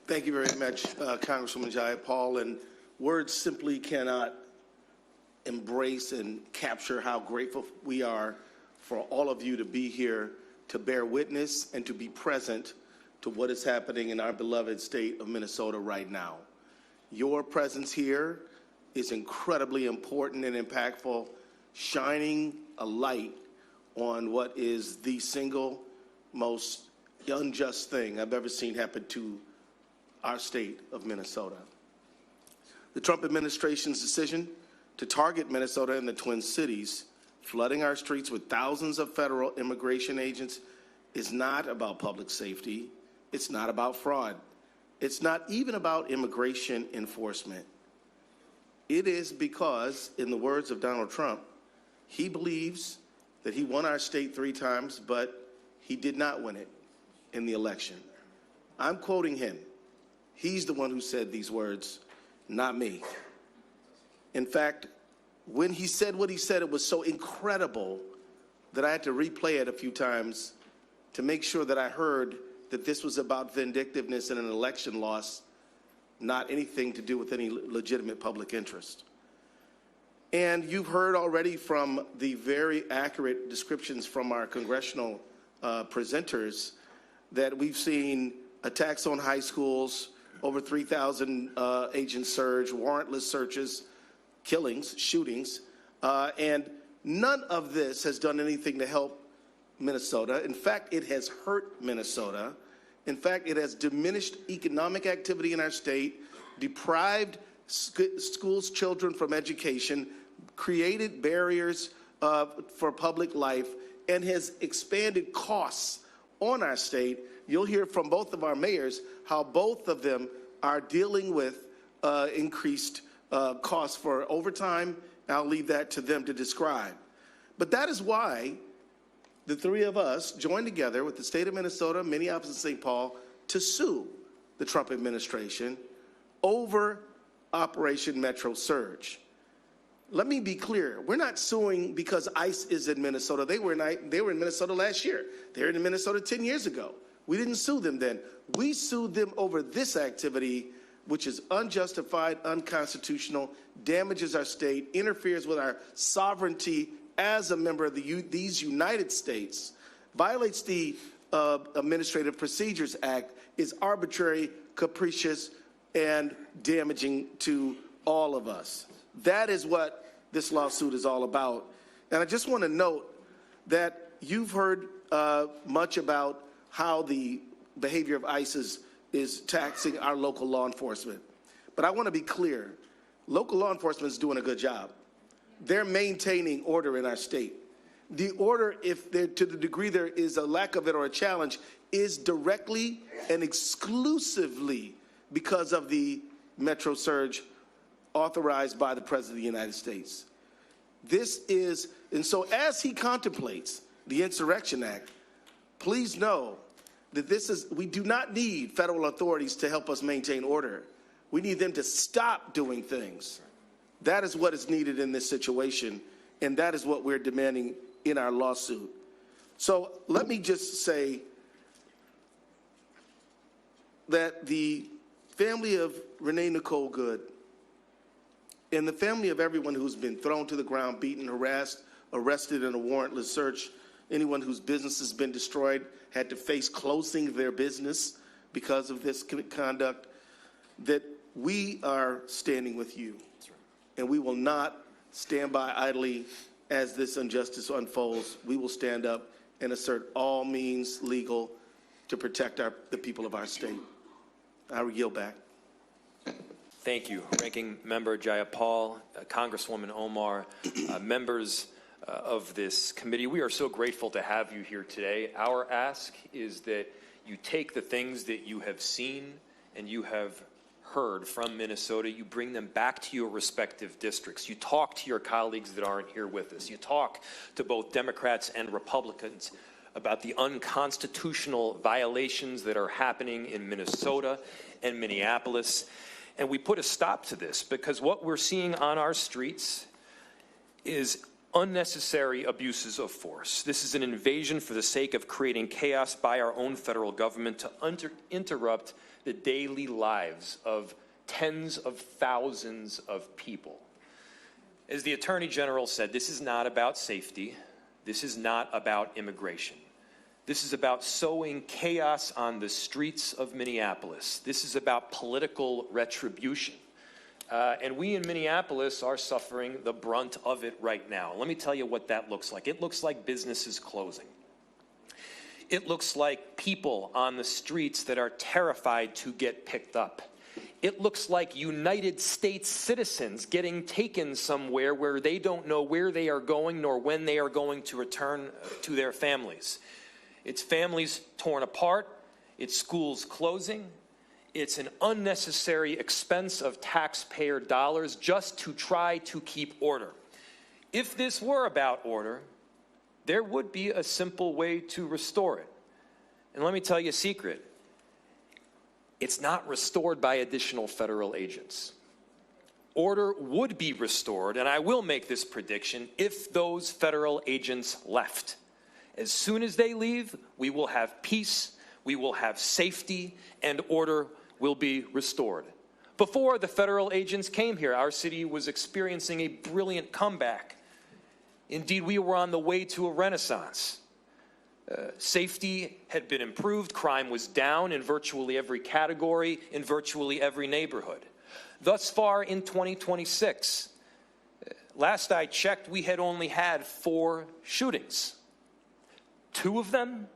Thank you very much, Congresswoman Jayapal. And words simply cannot embrace and capture how grateful we are for all of you to be here, to bear witness and to be present to what is happening in our beloved state of Minnesota right now. Your presence here is incredibly important and impactful, shining a light on what is the single most unjust thing I've ever seen happen to our state of Minnesota. The Trump administration's decision to target Minnesota and the Twin Cities, flooding our streets with thousands of federal immigration agents, is not about public safety. It's not about fraud. It's not even about immigration enforcement. It is because, in the words of Donald Trump, he believes that he won our state 3 times, but he did not win it in the election. I'm quoting him. He's the one who said these words, not me. In fact, when he said what he said, it was so incredible that I had to replay it a few times to make sure that I heard that this was about vindictiveness and an election loss, not anything to do with any legitimate public interest. And you've heard already from the very accurate descriptions from our congressional presenters that we've seen attacks on high schools, over 3,000 agent surge, warrantless searches, killings, shootings, and none of this has done anything to help Minnesota. In fact, it has hurt Minnesota. In fact, it has diminished economic activity in our state, deprived schools' children from education, created barriers for public life, and has expanded costs on our state. You'll hear from both of our mayors how both of them are dealing with increased costs for overtime. I'll leave that to them to describe. But that is why the 3 of us joined together with the state of Minnesota, Minneapolis, and St. Paul to sue the Trump administration over Operation Metro Surge. Let me be clear. We're not suing because ICE is in Minnesota. They were in Minnesota last year. They were in Minnesota 10 years ago. We didn't sue them then. We sued them over this activity, which is unjustified, unconstitutional, damages our state, interferes with our sovereignty as a member of these United States, violates the Administrative Procedures Act, is arbitrary, capricious, and damaging to all of us. That is what this lawsuit is all about. And I just want to note that you've heard much about how the behavior of ICE is taxing our local law enforcement. But I want to be clear, local law enforcement is doing a good job. They're maintaining order in our state. The order, if there, to the degree there is a lack of it or a challenge, is directly and exclusively because of the Metro Surge authorized by the President of the United States. This is, and so as he contemplates the Insurrection Act, please know that we do not need federal authorities to help us maintain order. We need them to stop doing things. That is what is needed in this situation, and that is what we're demanding in our lawsuit. So let me just say that the family of Renee Nicole Good and the family of everyone who's been thrown to the ground, beaten, harassed, arrested in a warrantless search, anyone whose business has been destroyed, had to face closing their business because of this conduct, that we are standing with you. And we will not stand by idly as this injustice unfolds. We will stand up and assert all means legal to protect the people of our state. I will yield back. Thank you, Ranking Member Jayapal, Congresswoman Omar, members of this committee. We are so grateful to have you here today. Our ask is that you take the things that you have seen and you have heard from Minnesota, you bring them back to your respective districts. You talk to your colleagues that aren't here with us. You talk to both Democrats and Republicans about the unconstitutional violations that are happening in Minnesota and Minneapolis. And we put a stop to this because what we're seeing on our streets is unnecessary abuses of force. This is an invasion for the sake of creating chaos by our own federal government to interrupt the daily lives of tens of thousands of people. As the Attorney General said, this is not about safety. This is not about immigration. This is about sowing chaos on the streets of Minneapolis. This is about political retribution. And we in Minneapolis are suffering the brunt of it right now. Let me tell you what that looks like. It looks like businesses closing. It looks like people on the streets that are terrified to get picked up. It looks like United States citizens getting taken somewhere where they don't know where they are going nor when they are going to return to their families. It's families torn apart. It's schools closing. It's an unnecessary expense of taxpayer dollars just to try to keep order. If this were about order, there would be a simple way to restore it. And let me tell you a secret. It's not restored by additional federal agents. Order would be restored, and I will make this prediction, if those federal agents left. As soon as they leave, we will have peace, we will have safety, and order will be restored. Before the federal agents came here, our city was experiencing a brilliant comeback. Indeed, we were on the way to a renaissance. Safety had been improved, crime was down in virtually every category, in virtually every neighborhood. Thus far in 2026, last I checked, we had only had 4 shootings. 2 of them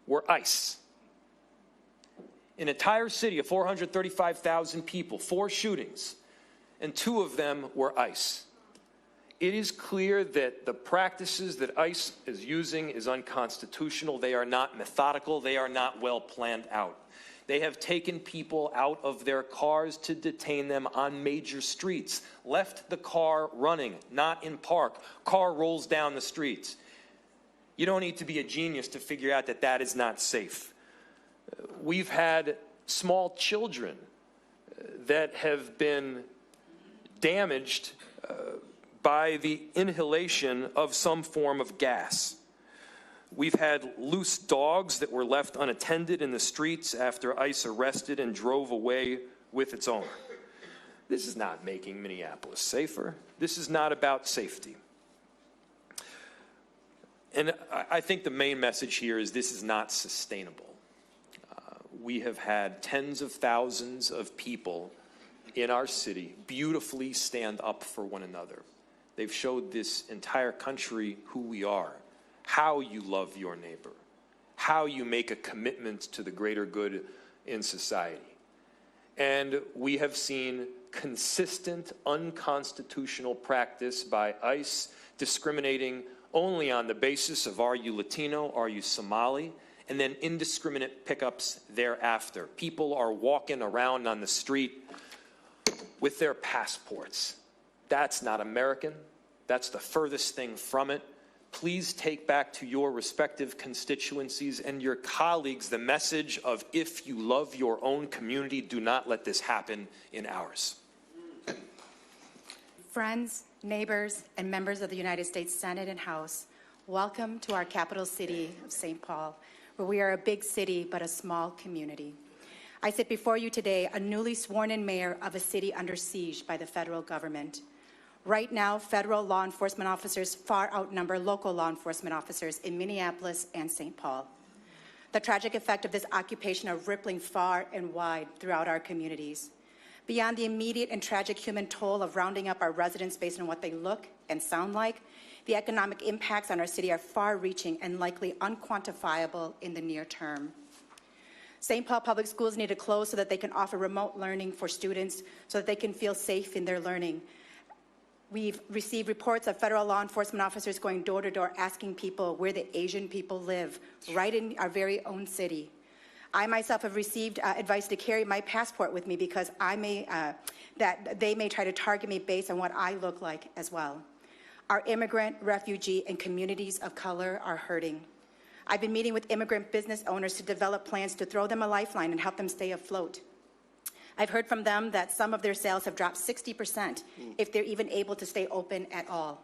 were ICE. An entire city of 435,000 people, 4 shootings, and 2 of them were ICE. It is clear that the practices that ICE is using is unconstitutional. They are not methodical. They are not well planned out. They have taken people out of their cars to detain them on major streets, left the car running, not in park. Car rolls down the streets. You don't need to be a genius to figure out that that is not safe. We've had small children that have been damaged by the inhalation of some form of gas. We've had loose dogs that were left unattended in the streets after ICE arrested and drove away with its owner. This is not making Minneapolis safer. This is not about safety. And I think the main message here is this is not sustainable. We have had tens of thousands of people in our city beautifully stand up for one another. They've showed this entire country who we are, how you love your neighbor, how you make a commitment to the greater good in society. And we have seen consistent unconstitutional practice by ICE discriminating only on the basis of are you Latino, are you Somali, and then indiscriminate pickups thereafter. People are walking around on the street with their passports. That's not American. That's the furthest thing from it. Please take back to your respective constituencies and your colleagues the message of if you love your own community, do not let this happen in ours. Friends, neighbors, and members of the United States Senate and House, welcome to our capital city of St. Paul, where we are a big city but a small community. I sit before you today, a newly sworn-in mayor of a city under siege by the federal government. Right now, federal law enforcement officers far outnumber local law enforcement officers in Minneapolis and St. Paul. The tragic effect of this occupation are rippling far and wide throughout our communities. Beyond the immediate and tragic human toll of rounding up our residents based on what they look and sound like, the economic impacts on our city are far-reaching and likely unquantifiable in the near term. St. Paul Public Schools need to close so that they can offer remote learning for students so that they can feel safe in their learning. We've received reports of federal law enforcement officers going door to door asking people where the Asian people live, right in our very own city. I myself have received advice to carry my passport with me because that they may try to target me based on what I look like as well. Our immigrant, refugee, and communities of color are hurting. I've been meeting with immigrant business owners to develop plans to throw them a lifeline and help them stay afloat. I've heard from them that some of their sales have dropped 60% if they're even able to stay open at all.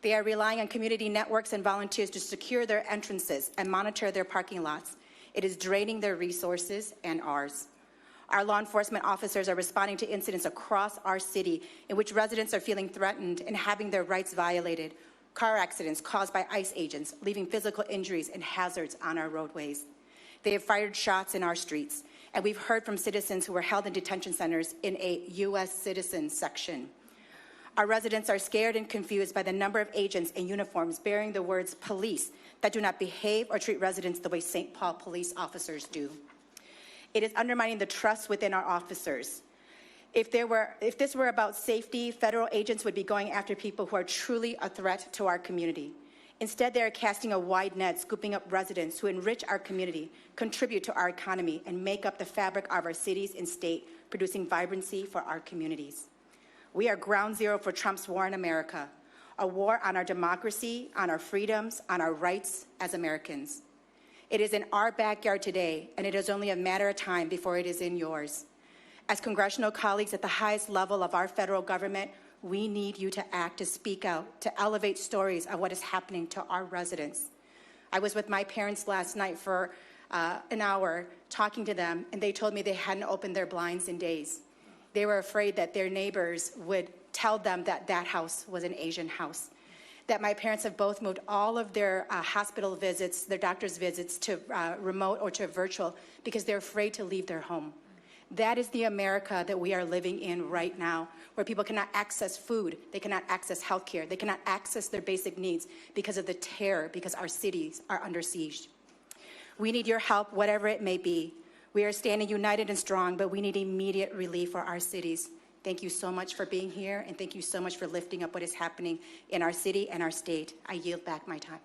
They are relying on community networks and volunteers to secure their entrances and monitor their parking lots. It is draining their resources and ours. Our law enforcement officers are responding to incidents across our city in which residents are feeling threatened and having their rights violated. Car accidents caused by ICE agents, leaving physical injuries and hazards on our roadways. They have fired shots in our streets, and we've heard from citizens who were held in detention centers in a U.S. citizen section. Our residents are scared and confused by the number of agents in uniforms bearing the words police that do not behave or treat residents the way St. Paul police officers do. It is undermining the trust within our officers. If this were about safety, federal agents would be going after people who are truly a threat to our community. Instead, they are casting a wide net, scooping up residents who enrich our community, contribute to our economy, and make up the fabric of our cities and state, producing vibrancy for our communities. We are ground zero for Trump's war in America, a war on our democracy, on our freedoms, on our rights as Americans. It is in our backyard today, and it is only a matter of time before it is in yours. As congressional colleagues at the highest level of our federal government, we need you to act, to speak out, to elevate stories of what is happening to our residents. I was with my parents last night for an hour talking to them, and they told me they hadn't opened their blinds in days. They were afraid that their neighbors would tell them that that house was an Asian house. That my parents have both moved all of their hospital visits, their doctor's visits, to remote or to virtual because they're afraid to leave their home. That is the America that we are living in right now, where people cannot access food, they cannot access health care, they cannot access their basic needs because of the terror, because our cities are under siege. We need your help, whatever it may be. We are standing united and strong, but we need immediate relief for our cities. Thank you so much for being here, and thank you so much for lifting up what is happening in our city and our state. I yield back my time.